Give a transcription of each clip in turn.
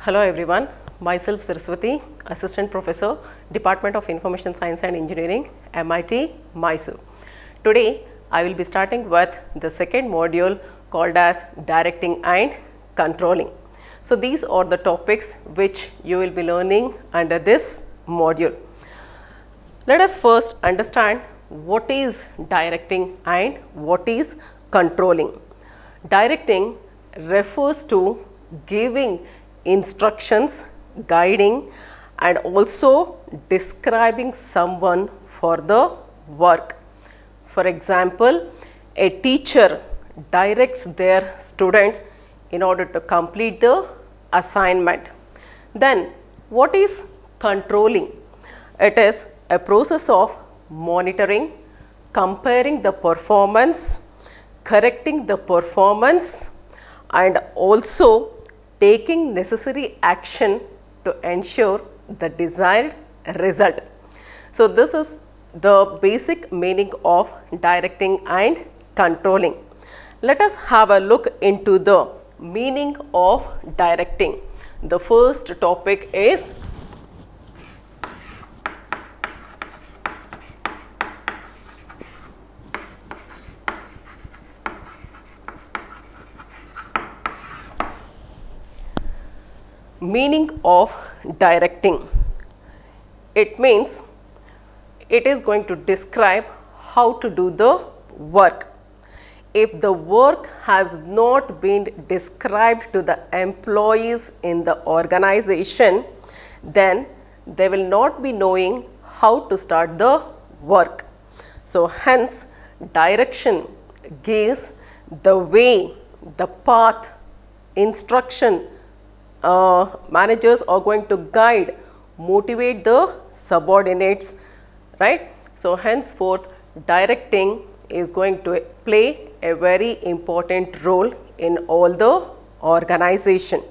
Hello everyone, myself Saraswati, Assistant Professor, Department of Information Science and Engineering, MIT, Mysore. Today I will be starting with the second module called as Directing and Controlling. So these are the topics which you will be learning under this module. Let us first understand what is directing and what is controlling. Directing refers to giving instructions, guiding and also describing someone for the work. For example, a teacher directs their students in order to complete the assignment. Then what is controlling? It is a process of monitoring, comparing the performance, correcting the performance and also taking necessary action to ensure the desired result. So this is the basic meaning of directing and controlling. Let us have a look into the meaning of directing. The first topic is meaning of directing. It means it is going to describe how to do the work. If the work has not been described to the employees in the organization, then they will not be knowing how to start the work. So hence direction gives the way, the path, instruction. Managers are going to guide, motivate the subordinates, right? So henceforth directing is going to play a very important role in all the organization.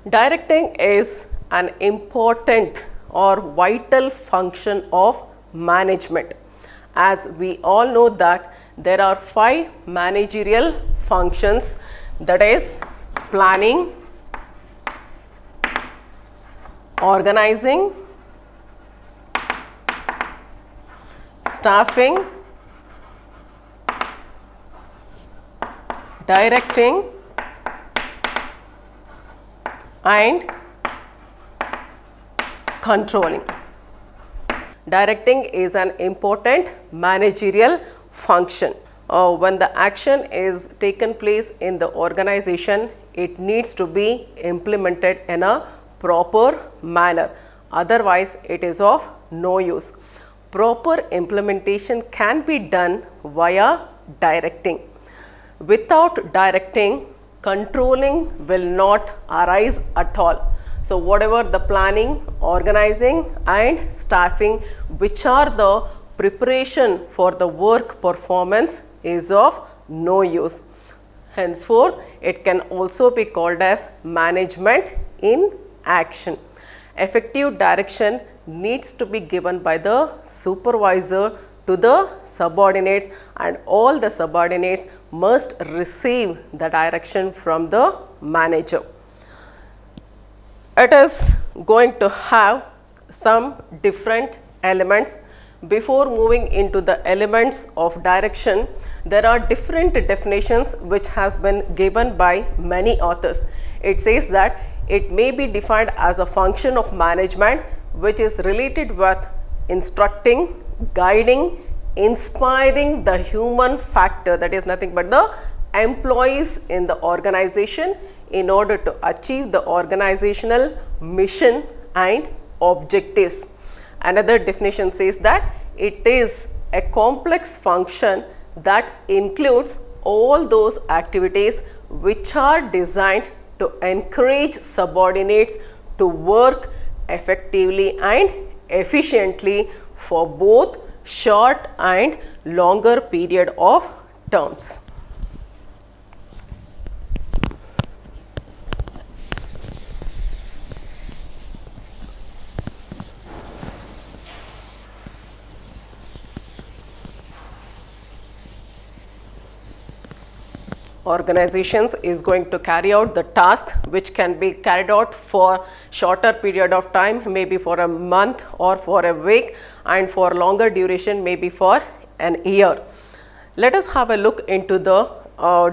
Directing is an important or vital function of management. As we all know that there are 5 managerial functions, that is planning, organizing, staffing, directing and controlling. Directing is an important managerial function. When the action is taken place in the organization, it needs to be implemented in a proper manner. Otherwise, it is of no use. Proper implementation can be done via directing. Without directing, controlling will not arise at all. So whatever the planning, organizing and staffing, which are the preparation for the work performance, is of no use. Henceforth, it can also be called as management in action. Effective direction needs to be given by the supervisor to the subordinates, and all the subordinates must receive the direction from the manager. It is going to have some different elements. Before moving into the elements of direction, there are different definitions which has been given by many authors. It says that it may be defined as a function of management which is related with instructing, guiding, inspiring the human factor, that is nothing but the employees in the organization, in order to achieve the organizational mission and objectives. Another definition says that it is a complex function that includes all those activities which are designed to encourage subordinates to work effectively and efficiently for both short and longer period of terms. organizations is going to carry out the task which can be carried out for shorter period of time, maybe for a month or for a week, and for longer duration, maybe for an year. Let us have a look into the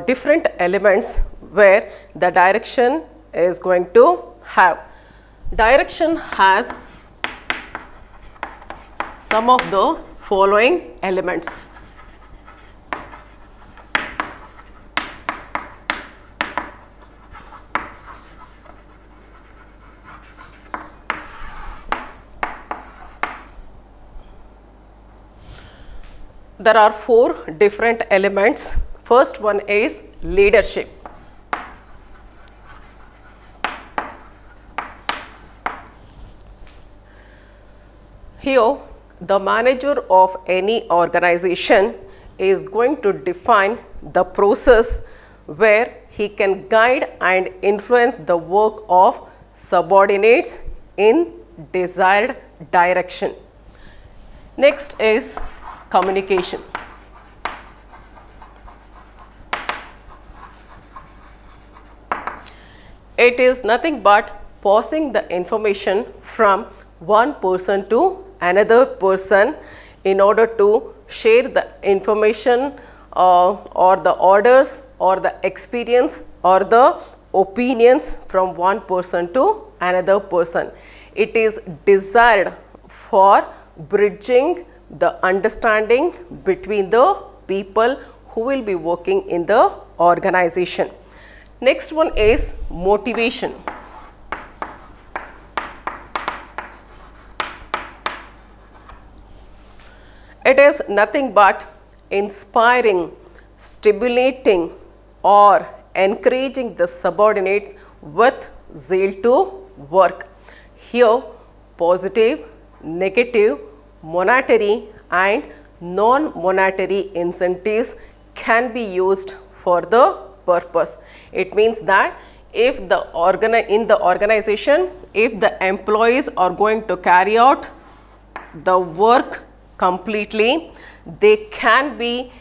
different elements where the direction is going to have. Direction has some of the following elements. There are 4 different elements. First one is leadership. Here, the manager of any organization is going to define the process where he can guide and influence the work of subordinates in desired direction. Next is communication. It is nothing but passing the information from one person to another person in order to share the information or the orders or the experience or the opinions from one person to another person. It is desired for bridging the understanding between the people who will be working in the organization. Next one is motivation. It is nothing but inspiring, stimulating or encouraging the subordinates with zeal to work. Here, positive, negative, monetary and non-monetary incentives can be used for the purpose. It means that if in the organization, if the employees are going to carry out the work completely, they can be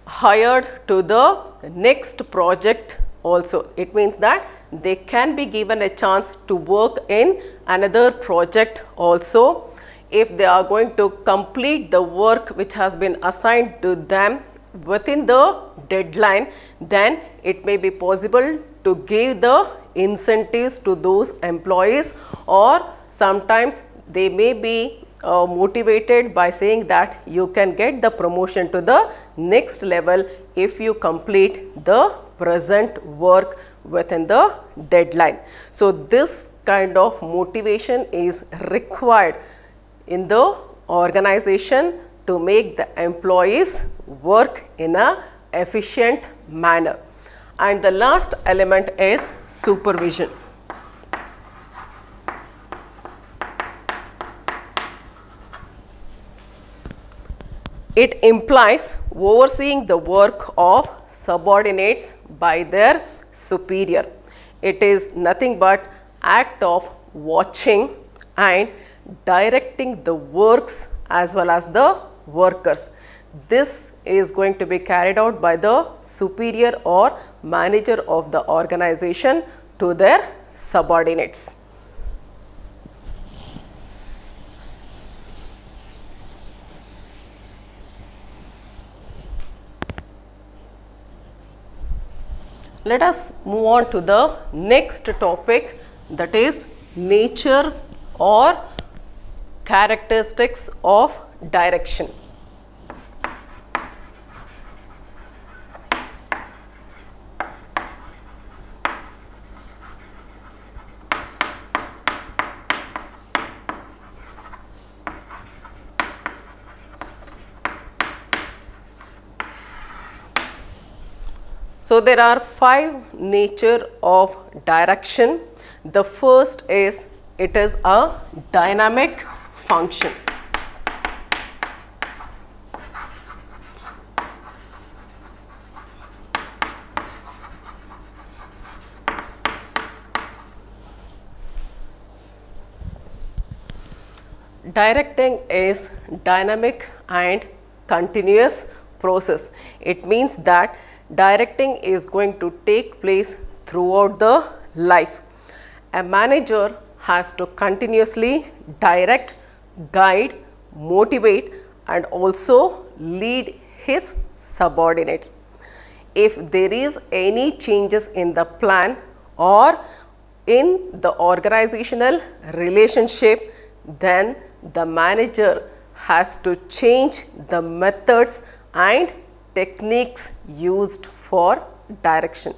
hired to the next project also. It means that they can be given a chance to work in another project also. If they are going to complete the work which has been assigned to them within the deadline, then it may be possible to give the incentives to those employees, or sometimes they may be motivated by saying that you can get the promotion to the next level if you complete the present work within the deadline. So, this kind of motivation is required in the organization to make the employees work in an efficient manner. And the last element is supervision. It implies overseeing the work of subordinates by their superior. It is nothing but act of watching and directing the works as well as the workers. This is going to be carried out by the superior or manager of the organization to their subordinates. Let us move on to the next topic, that is nature or characteristics of direction. So, there are 5 nature of direction. The first is, it is a dynamic function. Directing is dynamic and continuous process. It means that directing is going to take place throughout the life. A manager has to continuously direct, guide, motivate and also lead his subordinates. If there is any changes in the plan or in the organizational relationship, then the manager has to change the methods and techniques used for direction.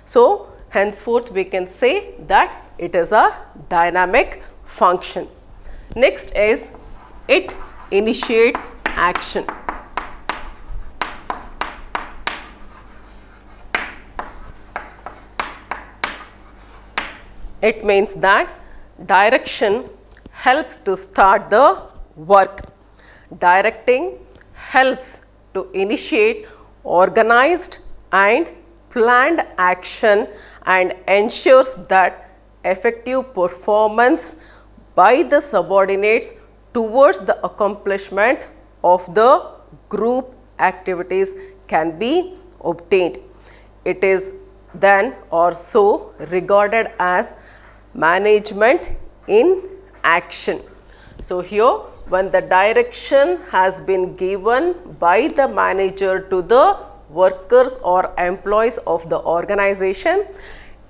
So, henceforth we can say that it is a dynamic function. Next is it initiates action. It means that direction helps to start the work. Directing helps to initiate organized and planned action and ensures that effective performance by the subordinates towards the accomplishment of the group activities can be obtained. It is then or so regarded as management in action. So, here when the direction has been given by the manager to the workers or employees of the organization,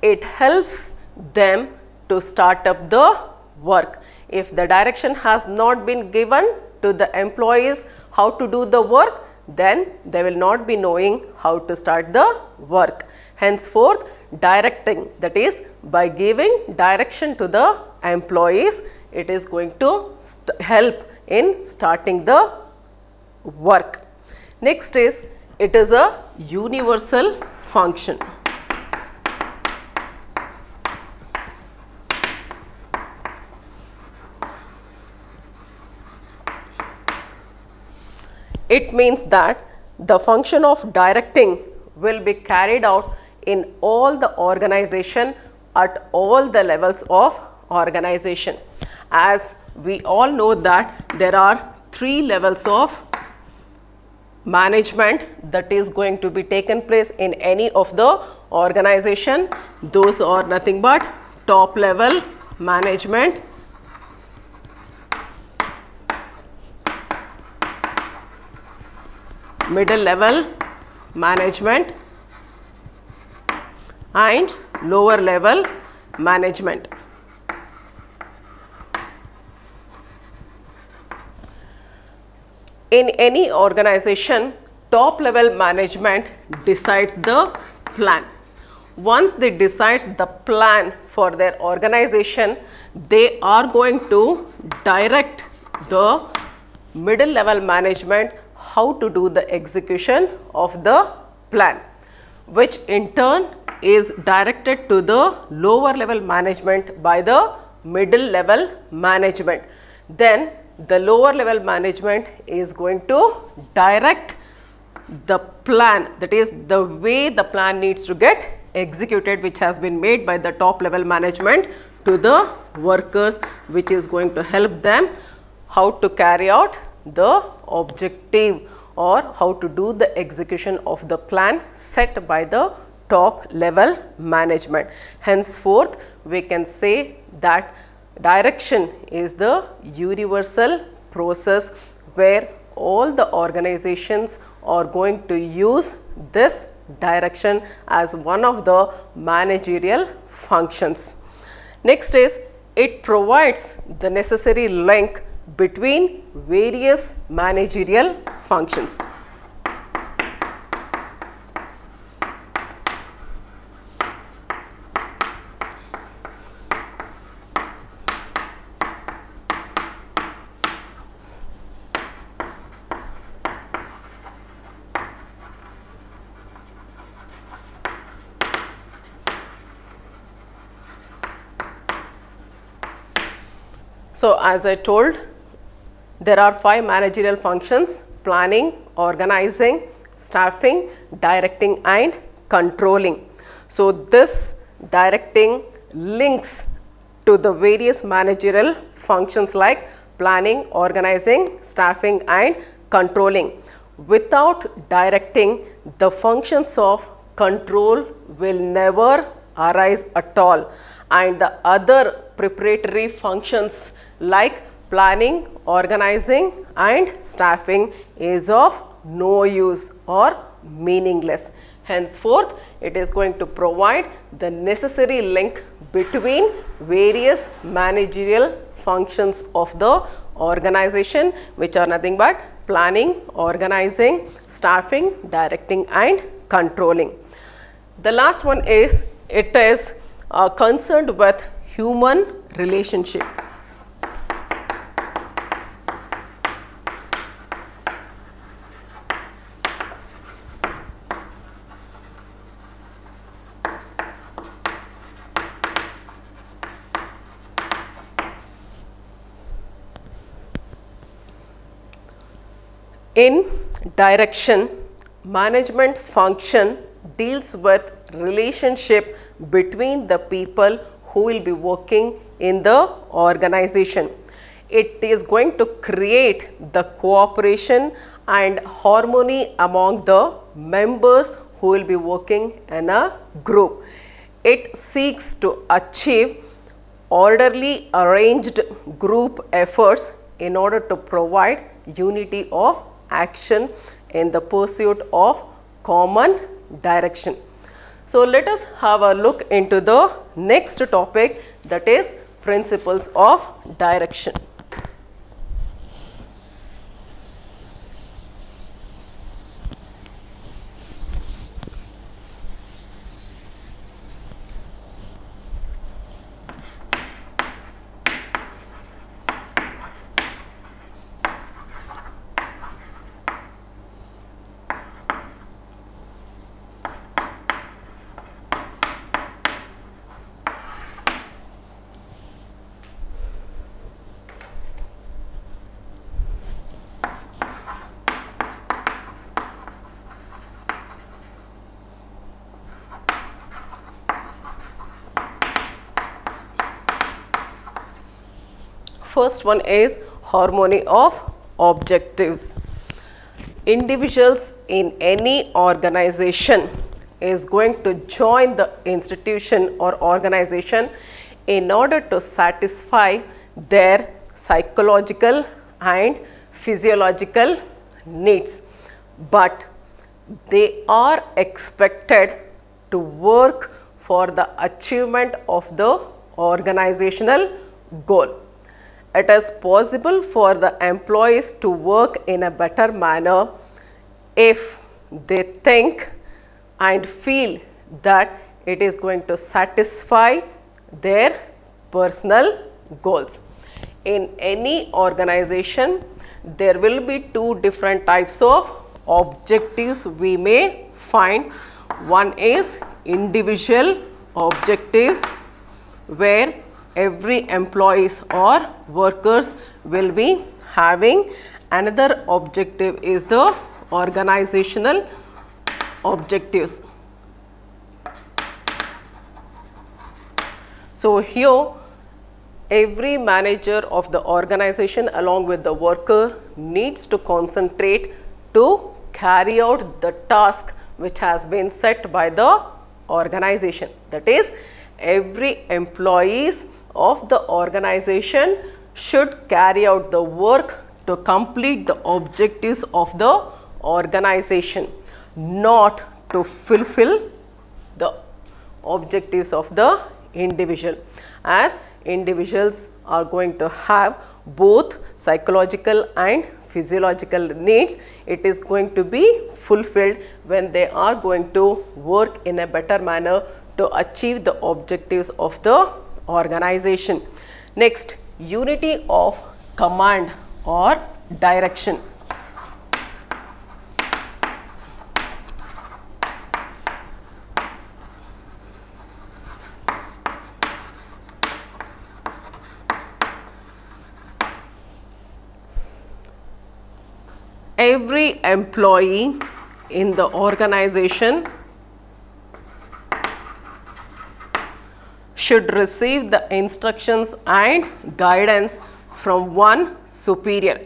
it helps them to start up the work. If the direction has not been given to the employees how to do the work, then they will not be knowing how to start the work. Henceforth, directing, that is by giving direction to the employees, it is going to help in starting the work. Next is, it is a universal function. It means that the function of directing will be carried out in all the organization at all the levels of organization. As we all know that there are 3 levels of management that is going to be taken place in any of the organization. Those are nothing but top level management, middle level management and lower level management. In any organization, top level management decides the plan. Once they decide the plan for their organization, they are going to direct the middle level management how to do the execution of the plan, which in turn is directed to the lower level management by the middle level management. Then the lower level management is going to direct the plan, that is the way the plan needs to get executed, which has been made by the top level management, to the workers, which is going to help them how to carry out the objective or how to do the execution of the plan set by the top level management. Henceforth, we can say that direction is the universal process where all the organizations are going to use this direction as one of the managerial functions. Next is, it provides the necessary link between various managerial functions. So, as I told, there are 5 managerial functions: planning, organizing, staffing, directing and controlling. So, this directing links to the various managerial functions like planning, organizing, staffing and controlling. Without directing, the functions of control will never arise at all, and the other preparatory functions like planning, organizing and staffing is of no use or meaningless. Henceforth, it is going to provide the necessary link between various managerial functions of the organization, which are nothing but planning, organizing, staffing, directing and controlling. The last one is, it is concerned with human relationship. In direction, management function deals with relationship between the people who will be working in the organization. It is going to create the cooperation and harmony among the members who will be working in a group. It seeks to achieve orderly arranged group efforts in order to provide unity of action in the pursuit of common direction. So, let us have a look into the next topic, that is principles of direction. First one is harmony of objectives. Individuals in any organization is going to join the institution or organization in order to satisfy their psychological and physiological needs, but they are expected to work for the achievement of the organizational goal. It is possible for the employees to work in a better manner if they think and feel that it is going to satisfy their personal goals. In any organization, there will be two different types of objectives we may find. One is individual objectives, where every employees or workers will be having. Another objective is the organizational objectives. So, here every manager of the organization along with the worker needs to concentrate to carry out the task which has been set by the organization. That is, every employees of the organization should carry out the work to complete the objectives of the organization, not to fulfill the objectives of the individual, as individuals are going to have both psychological and physiological needs. It is going to be fulfilled when they are going to work in a better manner to achieve the objectives of the organization. Next, unity of command or direction. Every employee in the organization should receive the instructions and guidance from one superior.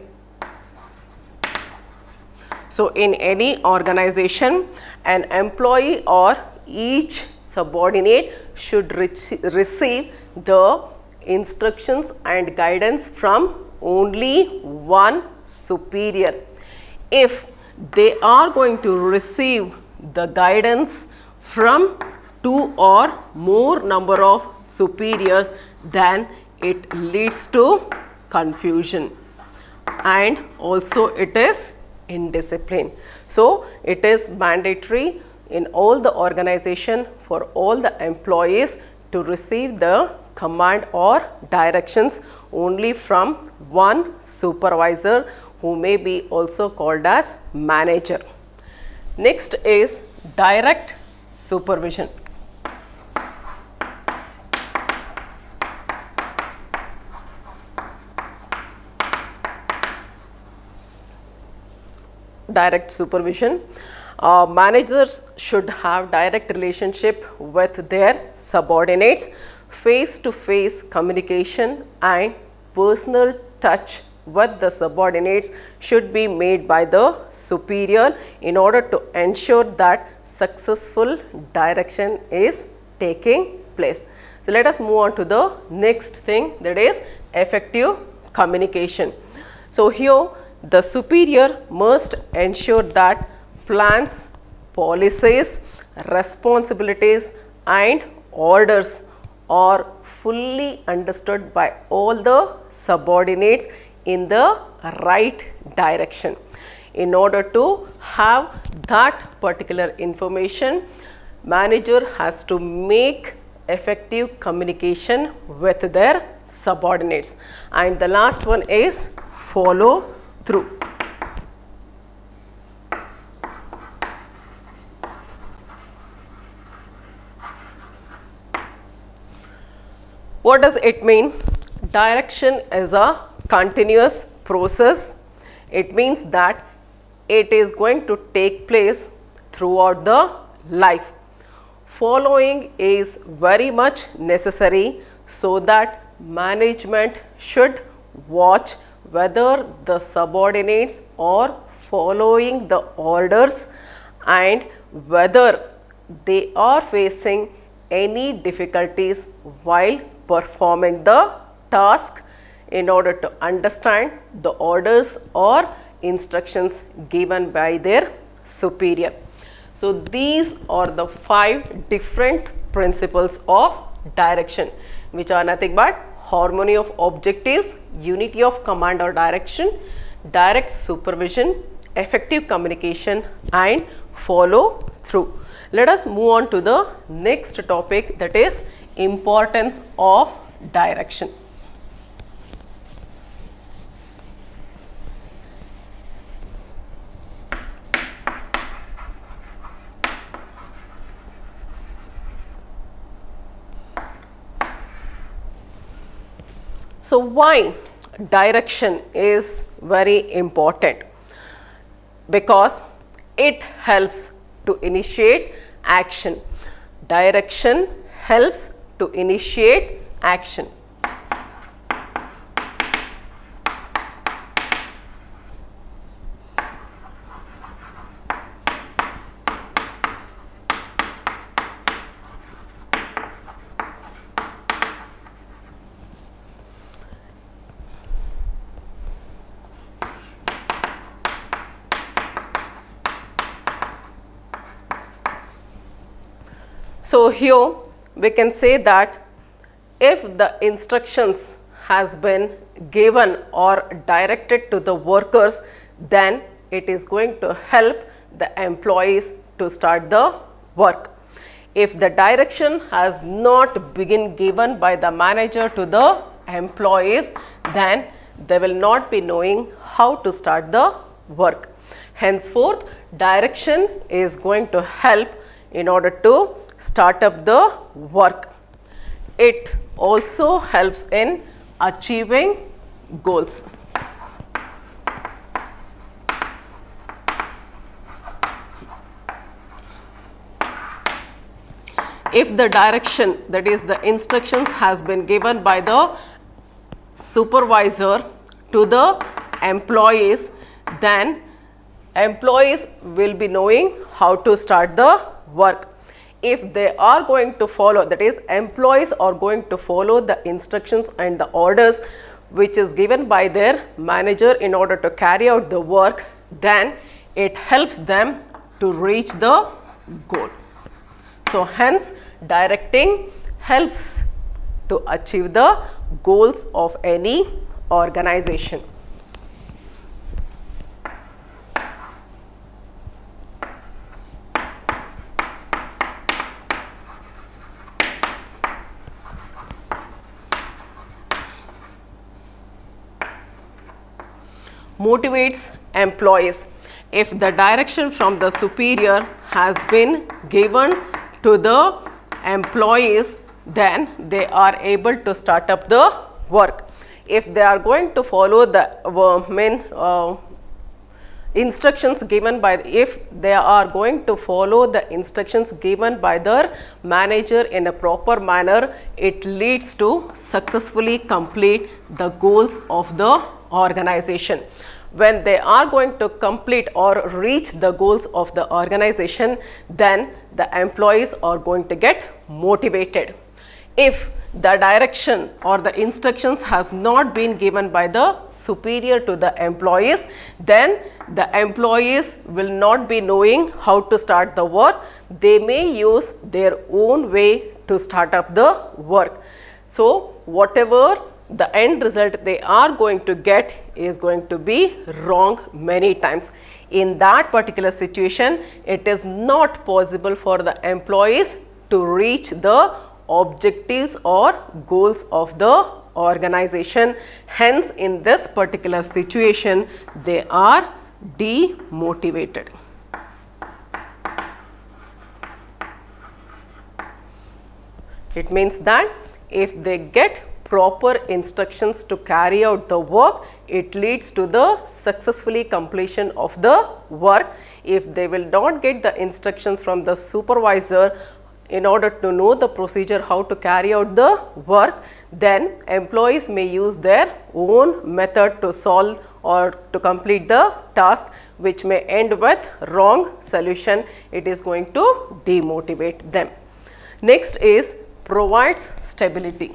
So in any organization, an employee or each subordinate should receive the instructions and guidance from only one superior. If they are going to receive the guidance from two or more number of superiors, then it leads to confusion and also it is indiscipline. So it is mandatory in all the organization for all the employees to receive the command or directions only from one supervisor, who may be also called as manager. Next is direct supervision. Direct supervision. Managers should have direct relationship with their subordinates. Face-to-face communication and personal touch with the subordinates should be made by the superior in order to ensure that successful direction is taking place. So let us move on to the next thing, that is effective communication. So here the superior must ensure that plans, policies, responsibilities and orders are fully understood by all the subordinates in the right direction. In order to have that particular information, manager has to make effective communication with their subordinates. And the last one is follow through. What does it mean? Direction is a continuous process. It means that it is going to take place throughout the life. Following is very much necessary so that management should watch whether the subordinates are following the orders and whether they are facing any difficulties while performing the task, in order to understand the orders or instructions given by their superior. So these are the 5 different principles of direction, which are nothing but harmony of objectives, unity of command or direction, direct supervision, effective communication and follow through. Let us move on to the next topic, that is importance of direction. So why direction is very important? Because it helps to initiate action. Direction helps to initiate action. So here we can say that if the instructions has been given or directed to the workers, then it is going to help the employees to start the work. If the direction has not been given by the manager to the employees, then they will not be knowing how to start the work. Henceforth, direction is going to help in order to start up the work. It also helps in achieving goals. If the direction, that is the instructions, has been given by the supervisor to the employees, then employees will be knowing how to start the work. If they are going to follow, that is, employees are going to follow the instructions and the orders which is given by their manager in order to carry out the work, then it helps them to reach the goal. So hence, directing helps to achieve the goals of any organization. Motivates employees. If the direction from the superior has been given to the employees, then they are able to start up the work. If they are going to follow the instructions given by, if they are going to follow the instructions given by their manager in a proper manner, it leads to successfully complete the goals of the organization. When they are going to complete or reach the goals of the organization, then the employees are going to get motivated. If the direction or the instructions has not been given by the superior to the employees, then the employees will not be knowing how to start the work. They may use their own way to start up the work. So whatever the end result they are going to get is going to be wrong many times. In that particular situation, it is not possible for the employees to reach the objectives or goals of the organization. Hence, in this particular situation, they are demotivated. It means that if they get proper instructions to carry out the work, it leads to the successfully completion of the work. If they will not get the instructions from the supervisor in order to know the procedure how to carry out the work, then employees may use their own method to solve or to complete the task, which may end with wrong solution. It is going to demotivate them. Next is provides stability.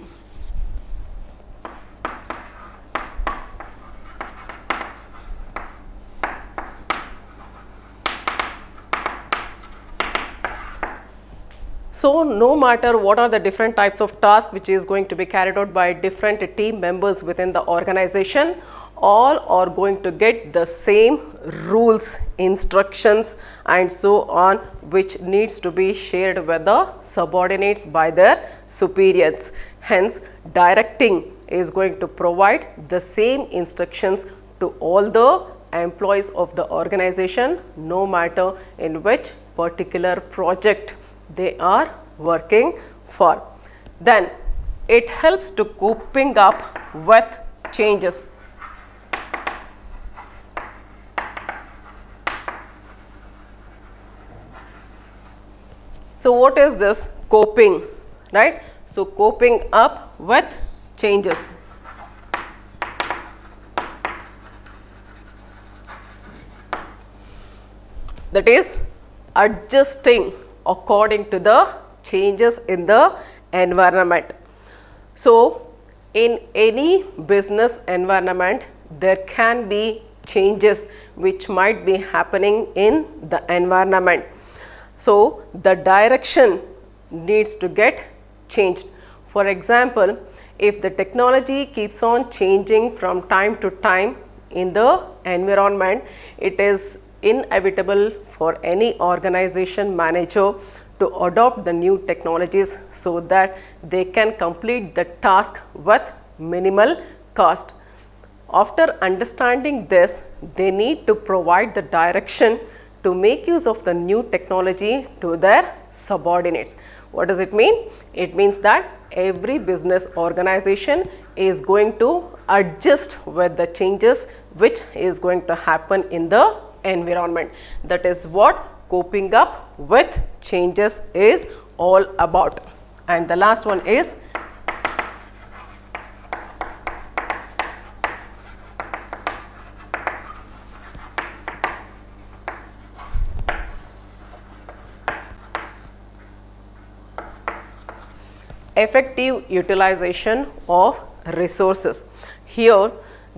So no matter what are the different types of tasks which is going to be carried out by different team members within the organization, all are going to get the same rules, instructions and so on, which needs to be shared with the subordinates by their superiors. Hence, directing is going to provide the same instructions to all the employees of the organization, no matter in which particular project they are working for. Then it helps to coping up with changes. So what is this coping, right? So coping up with changes. That is adjusting according to the changes in the environment. So in any business environment, there can be changes which might be happening in the environment. So the direction needs to get changed. For example, if the technology keeps on changing from time to time in the environment, it is inevitable for any organization manager to adopt the new technologies so that they can complete the task with minimal cost. After understanding this, they need to provide the direction to make use of the new technology to their subordinates. What does it mean? It means that every business organization is going to adjust with the changes which is going to happen in the environment. That is what coping up with changes is all about. And the last one is effective utilization of resources. Here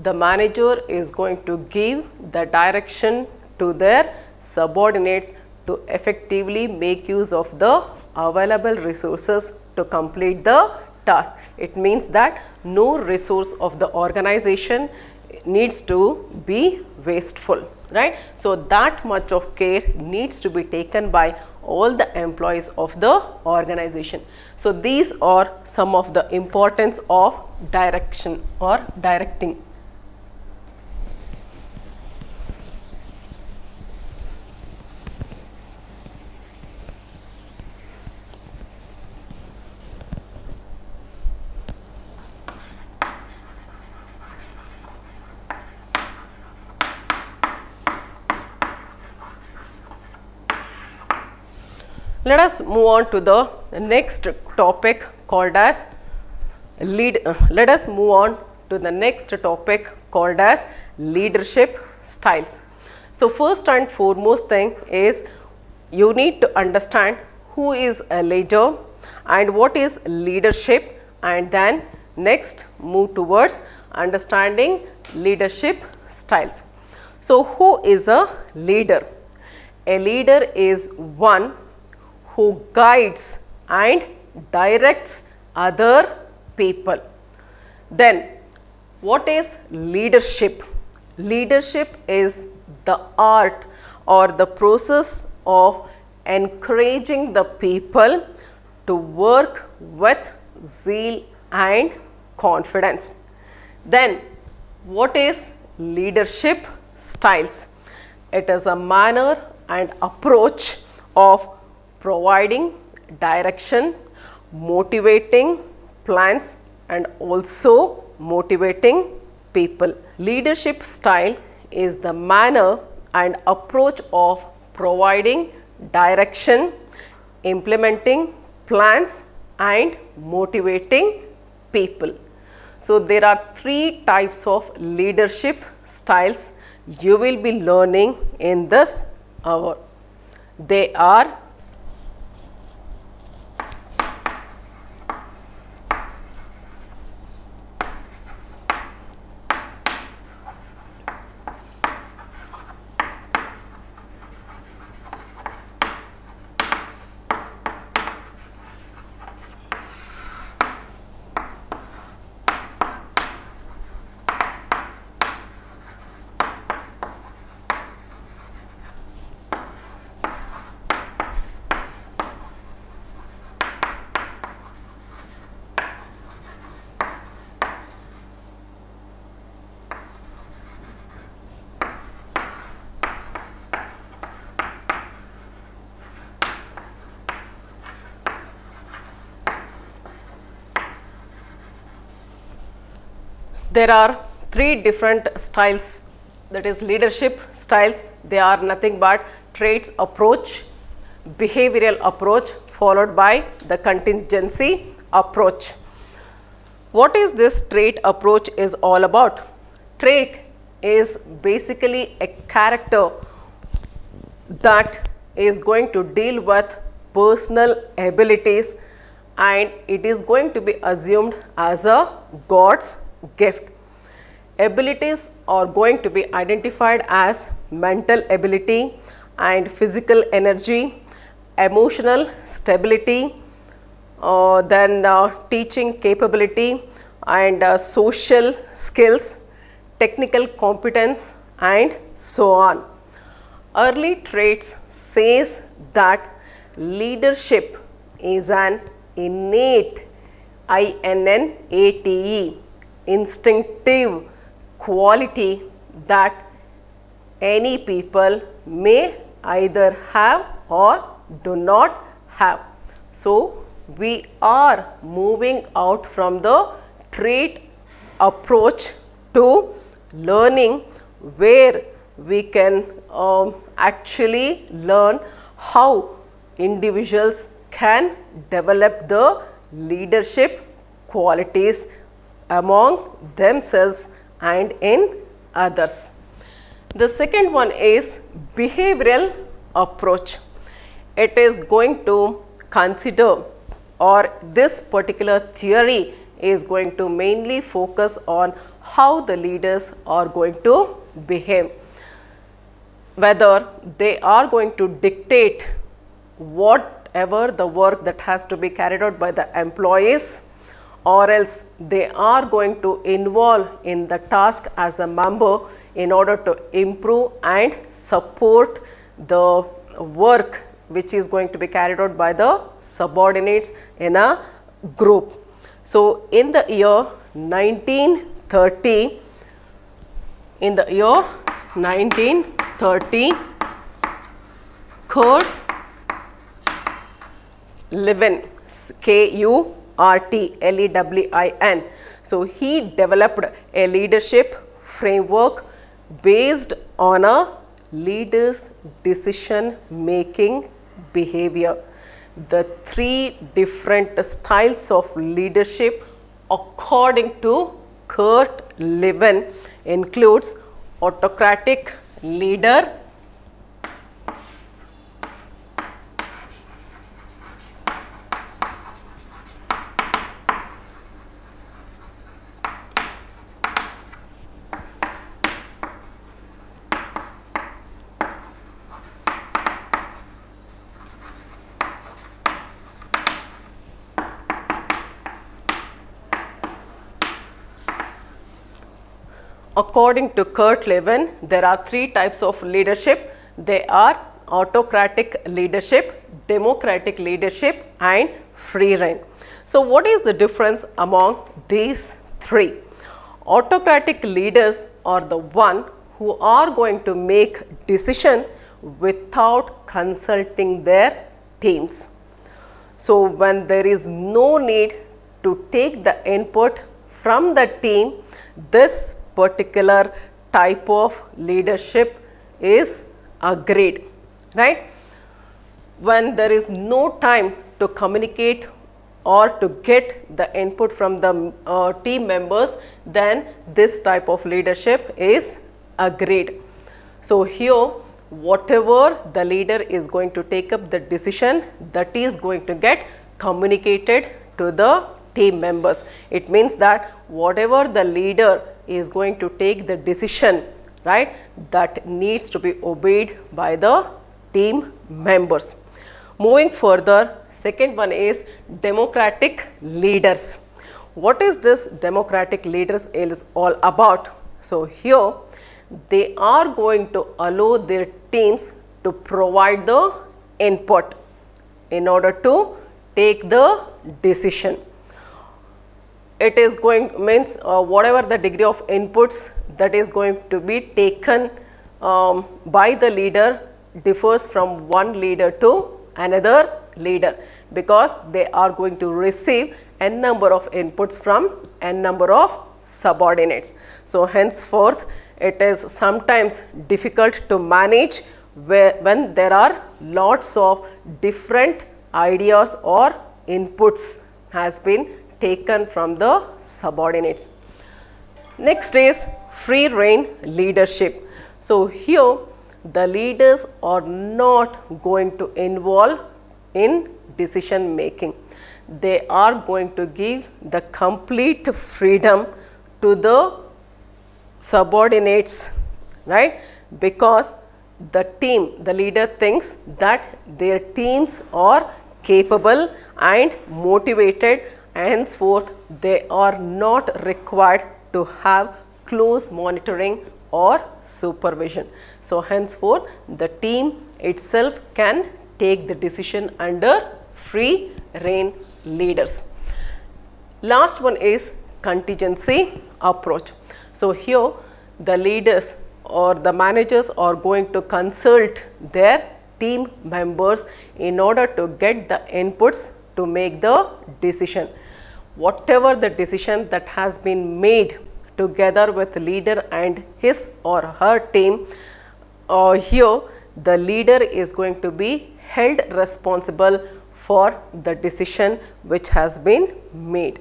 the manager is going to give the direction to their subordinates to effectively make use of the available resources to complete the task. It means that no resource of the organization needs to be wasteful, right? So that much of care needs to be taken by all the employees of the organization. So these are some of the importance of direction or directing. Let us move on to the next topic called as let us move on to the next topic called as leadership styles. So first and foremost thing is you need to understand who is a leader and what is leadership, and then next move towards understanding leadership styles. So who is a leader? A leader is one who guides and directs other people. Then what is leadership? Leadership is the art or the process of encouraging the people to work with zeal and confidence. Then what is leadership styles? It is a manner and approach of providing direction, motivating plans, and also motivating people. Leadership style is the manner and approach of providing direction, implementing plans, and motivating people. So there are three types of leadership styles you will be learning in this hour. They are there are three different styles, that is leadership styles. They are nothing but traits approach, behavioral approach, followed by the contingency approach. What is this trait approach is all about? Trait is basically a character that is going to deal with personal abilities, and it is going to be assumed as a God's gift. Abilities are going to be identified as mental ability and physical energy, emotional stability, then teaching capability, and social skills, technical competence, and so on. Early traits says that leadership is an innate, INNATE, instinctive quality that any people may either have or do not have. So we are moving out from the trait approach to learning, where we can actually learn how individuals can develop the leadership qualities among themselves and in others. The second one is behavioral approach. It is going to consider or this particular theory is going to mainly focus on how the leaders are going to behave, whether they are going to dictate whatever the work that has to be carried out by the employees, or else they are going to involve in the task as a member in order to improve and support the work which is going to be carried out by the subordinates in a group. So, in the year 1930, Kurt Lewin, K-U-R-T-L-E-W-I-N. So, he developed a leadership framework based on a leader's decision making behavior. The three different styles of leadership according to Kurt Lewin includes autocratic leader, according to Kurt Lewin, there are three types of leadership. They are autocratic leadership, democratic leadership and free rein. So, what is the difference among these three? Autocratic leaders are the one who are going to make decision without consulting their teams. So, when there is no need to take the input from the team, this particular type of leadership is agreed, right? When there is no time to communicate or to get the input from the team members, then this type of leadership is agreed. So, here whatever the leader is going to take up the decision, that is going to get communicated to the team members. It means that whatever the leader is going to take the decision, right, that needs to be obeyed by the team members. Moving further, second one is democratic leaders. What is this democratic leaders is all about? So, here they are going to allow their teams to provide the input in order to take the decision. It is going means whatever the degree of inputs that is going to be taken by the leader differs from one leader to another leader, because they are going to receive n number of inputs from n number of subordinates. So, henceforth it is sometimes difficult to manage when there are lots of different ideas or inputs has been taken from the subordinates. Next is free rein leadership. So, here the leaders are not going to involve in decision making. They are going to give the complete freedom to the subordinates, right, because the leader thinks that their teams are capable and motivated, and henceforth they are not required to have close monitoring or supervision. So, henceforth the team itself can take the decision under free rein leaders. Last one is contingency approach. So, here the leaders or the managers are going to consult their team members in order to get the inputs to make the decision. Whatever the decision that has been made together with the leader and his or her team, here the leader is going to be held responsible for the decision which has been made,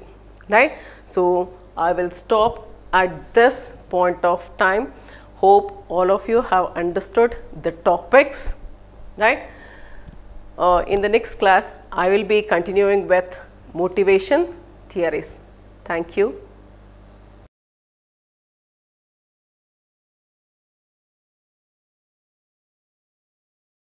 right. So, I will stop at this point of time. Hope all of you have understood the topics, right. In the next class, I will be continuing with motivation theories. Thank you.